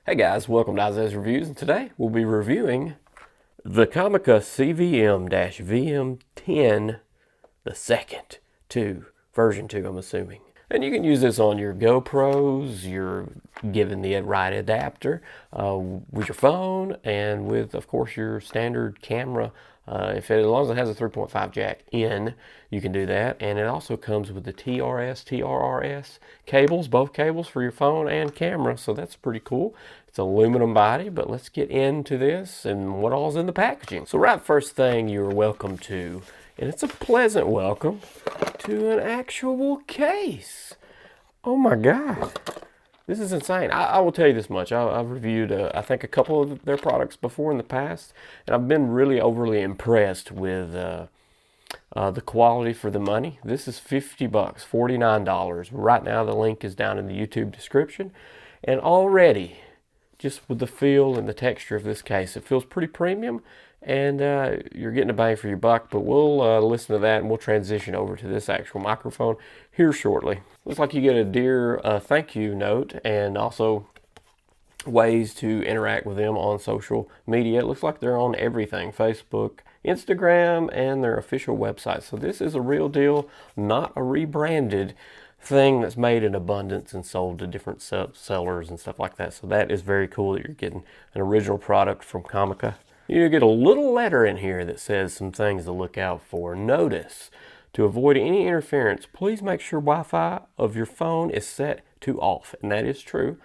Hey guys, welcome to Isaiah's Reviews, and today we'll be reviewing the Comica CVM-VM10, the second version 2, I'm assuming. And you can use this on your GoPros, you're given the right adapter with your phone, and with, of course, your standard camera. As long as it has a 3.5 jack in, you can do that. And it also comes with the TRS cables, both cables for your phone and camera. So that's pretty cool. It's aluminum body, but let's get into this and what all's in the packaging. So right first thing you're welcome to, and it's a pleasant welcome, to an actual case. Oh my God. This is insane. I will tell you this much. I've reviewed, I think, a couple of their products before in the past, and I've been really overly impressed with the quality for the money. This is $50, $49. Right now, the link is down in the YouTube description, and already, just with the feel and the texture of this case, it feels pretty premium, and you're getting a bang for your buck. But we'll listen to that, and we'll transition over to this actual microphone here shortly. Looks like you get a dear thank you note, and also ways to interact with them on social media. It looks like they're on everything: Facebook, Instagram, and their official website. So this is a real deal, not a rebranded thing that's made in abundance and sold to different sellers and stuff like that. So that is very cool that you're getting an original product from Comica. You get a little letter in here that says some things to look out for. Notice: to avoid any interference, please make sure Wi-Fi of your phone is set to off, and that is true.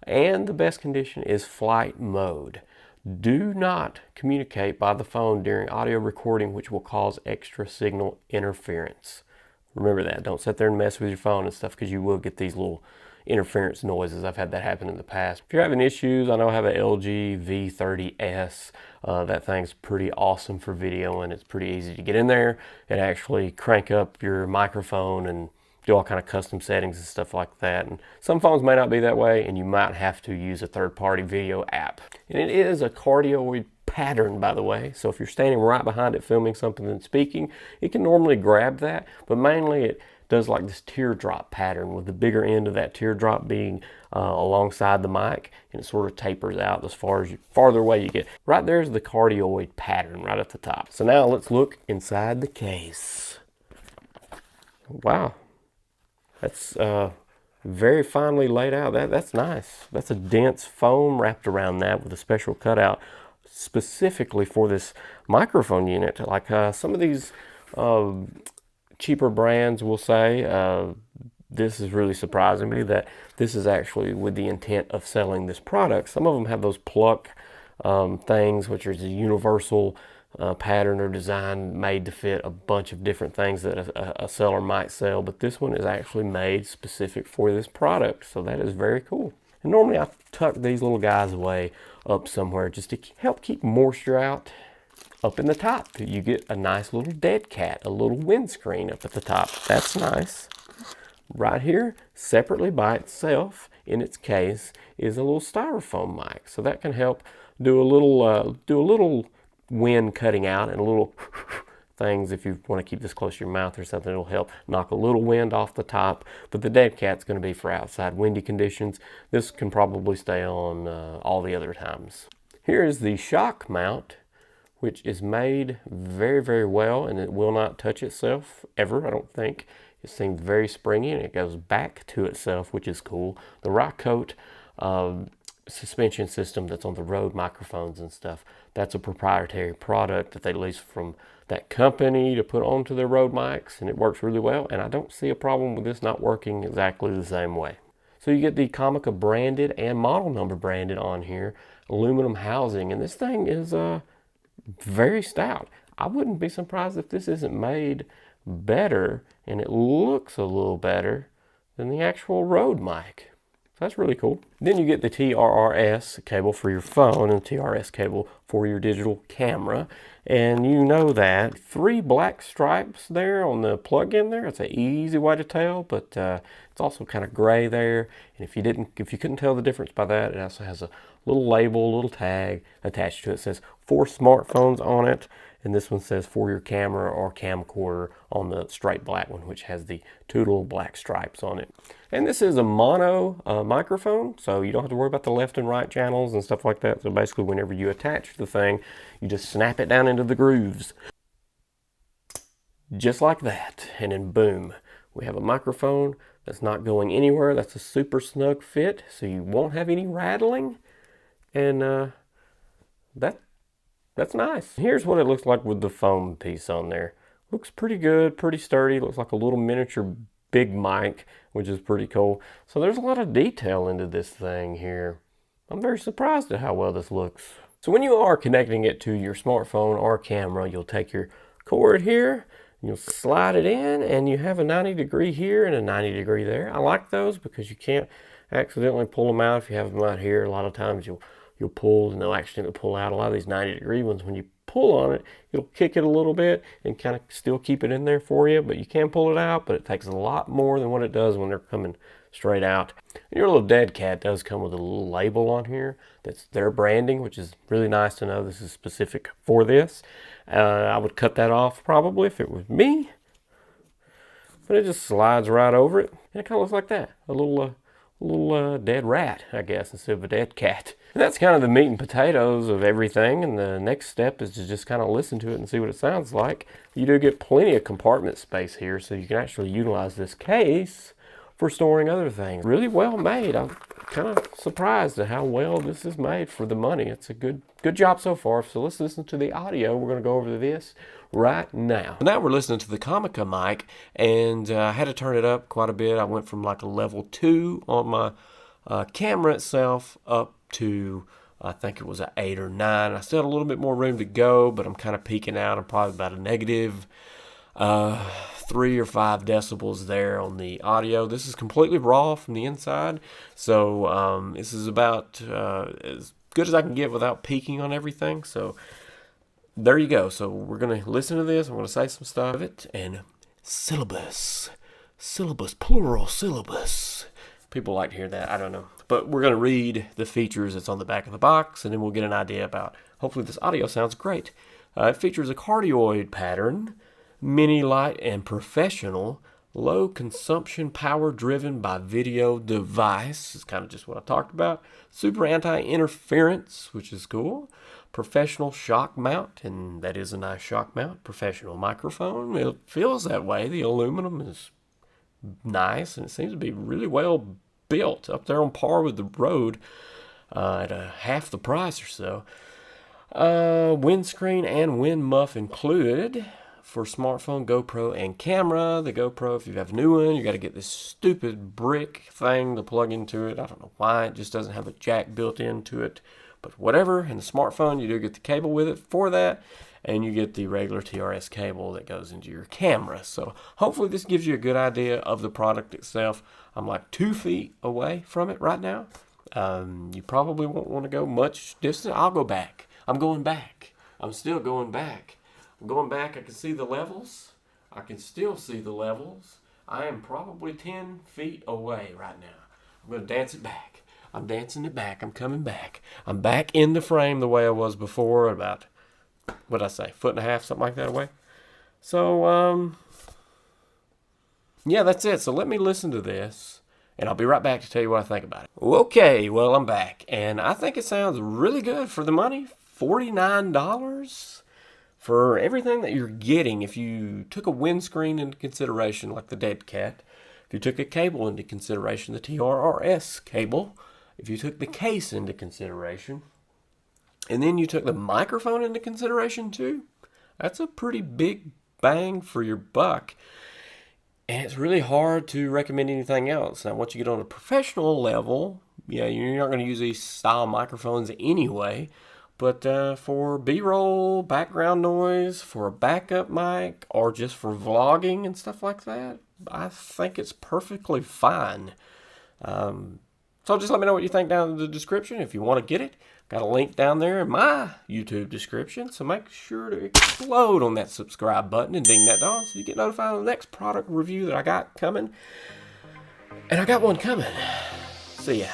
And the best condition is flight mode. Do not communicate by the phone during audio recording, which will cause extra signal interference. Remember that. Don't sit there and mess with your phone and stuff, because you will get these little interference noises. I've had that happen in the past. If you're having issues, I know I have an LG V30S. That thing's pretty awesome for video, and it's pretty easy to get in there and actually crank up your microphone and do all kind of custom settings and stuff like that. And some phones may not be that way, and you might have to use a third-party video app. And it is a cardioid pattern, by the way, so if you're standing right behind it filming something and speaking, it can normally grab that, but mainly it does like this teardrop pattern, with the bigger end of that teardrop being alongside the mic, and it sort of tapers out as farther away you get. Right there's the cardioid pattern right at the top. So now let's look inside the case. Wow, that's very finely laid out. That's nice. That's a dense foam wrapped around that with a special cutout specifically for this microphone unit. Like some of these cheaper brands will say, this is really surprising me that this is actually with the intent of selling this product. Some of them have those pluck things, which is a universal pattern or design made to fit a bunch of different things that a seller might sell, but this one is actually made specific for this product, so that is very cool. And normally I tuck these little guys away up somewhere just to help keep moisture out. Up in the top, you get a nice little dead cat, a little windscreen up at the top. That's nice. Right here, separately by itself in its case, is a little styrofoam mic. So that can help do a little wind cutting out and a little things. If you want to keep this close to your mouth or something, it'll help knock a little wind off the top. But the dead cat's going to be for outside windy conditions. This can probably stay on all the other times. Here is the shock mount, which is made very, very well, and it will not touch itself ever, I don't think. It seems very springy, and it goes back to itself, which is cool. The Rockote suspension system that's on the Rode microphones and stuff, that's a proprietary product that they lease from that company to put onto their Rode mics, and it works really well, and I don't see a problem with this not working exactly the same way. So you get the Comica branded and model number branded on here, aluminum housing, and this thing is very stout. I wouldn't be surprised if this isn't made better, and it looks a little better than the actual Rode mic. So that's really cool. Then you get the TRS cable for your phone and the TRS cable for your digital camera. And you know that 3 black stripes there on the plug-in there, it's an easy way to tell, but it's also kind of gray there. And if you couldn't tell the difference by that, it also has a little label, a little tag attached to it. It says 4 smartphones on it, and this one says for your camera or camcorder on the straight black one, which has the two little black stripes on it. And this is a mono microphone, so you don't have to worry about the left and right channels and stuff like that. So basically whenever you attach the thing, you just snap it down into the grooves. Just like that, and then boom, we have a microphone that's not going anywhere. That's a super snug fit, so you won't have any rattling, and that's nice. Here's what it looks like with the foam piece on there. Looks pretty good, pretty sturdy. Looks like a little miniature big mic, which is pretty cool. So there's a lot of detail into this thing here. I'm very surprised at how well this looks. So when you are connecting it to your smartphone or camera, you'll take your cord here, you'll slide it in, and you have a 90-degree here and a 90-degree there. I like those because you can't accidentally pull them out if you have them out here. A lot of times you'll pull and they'll accidentally pull out. A lot of these 90-degree ones, when you pull on it, it'll kick it a little bit and kind of still keep it in there for you, but you can pull it out, but it takes a lot more than what it does when they're coming straight out. And your little dead cat does come with a little label on here that's their branding, which is really nice to know this is specific for this. I would cut that off probably if it was me, but it just slides right over it, and it kind of looks like that, a little dead rat, I guess, instead of a dead cat. And that's kind of the meat and potatoes of everything, and the next step is to just kind of listen to it and see what it sounds like. You do get plenty of compartment space here, so you can actually utilize this case for storing other things. Really well made. I'm kind of surprised at how well this is made for the money. It's a good job so far. So let's listen to the audio. We're going to go over this right now. Now we're listening to the Comica mic, and I had to turn it up quite a bit. I went from like a level 2 on my camera itself up to, I think it was an 8 or 9. I still had a little bit more room to go, but I'm kind of peaking out. I'm probably about a negative 3 or 5 decibels there on the audio. This is completely raw from the inside, so this is about as good as I can get without peaking on everything. So there you go. So we're going to listen to this. I'm going to say some stuff of it. And syllabus, plural syllabus. People like to hear that. I don't know. But we're going to read the features that's on the back of the box, and then we'll get an idea about, hopefully this audio sounds great. It features a cardioid pattern, mini light and professional, low consumption, power driven by video device. It's kind of just what I talked about. Super anti-interference, which is cool. Professional shock mount, and that is a nice shock mount. Professional microphone. It feels that way. The aluminum is nice, and it seems to be really well built, up there on par with the Rode at half the price or so. Windscreen and wind muff included for smartphone, GoPro, and camera. The GoPro, if you have a new one, you got to get this stupid brick thing to plug into it. I don't know why it just doesn't have a jack built into it, but whatever. And the smartphone, you do get the cable with it for that, and you get the regular TRS cable that goes into your camera. So hopefully this gives you a good idea of the product itself. I'm like 2 feet away from it right now. You probably won't want to go much distance. I'll go back. I'm going back. I'm still going back. I'm going back. I can see the levels. I can still see the levels. I am probably 10 feet away right now. I'm going to dance it back. I'm dancing it back. I'm coming back. I'm back in the frame the way I was before, about, what'd I say, 1.5 feet, something like that away. So, yeah, that's it. So let me listen to this, and I'll be right back to tell you what I think about it. Okay, well, I'm back, and I think it sounds really good for the money. $49 for everything that you're getting. If you took a windscreen into consideration, like the Dead Cat, if you took a cable into consideration, the TRS cable, if you took the case into consideration, and then you took the microphone into consideration too, that's a pretty big bang for your buck. And it's really hard to recommend anything else. Now, once you get on a professional level, yeah, you're not going to use these style microphones anyway. But for B-roll, background noise, for a backup mic, or just for vlogging and stuff like that, I think it's perfectly fine. So just let me know what you think down in the description. If you want to get it, got a link down there in my YouTube description. So make sure to explode on that subscribe button and ding that bell so you get notified of the next product review that I got coming. And I got one coming. See ya.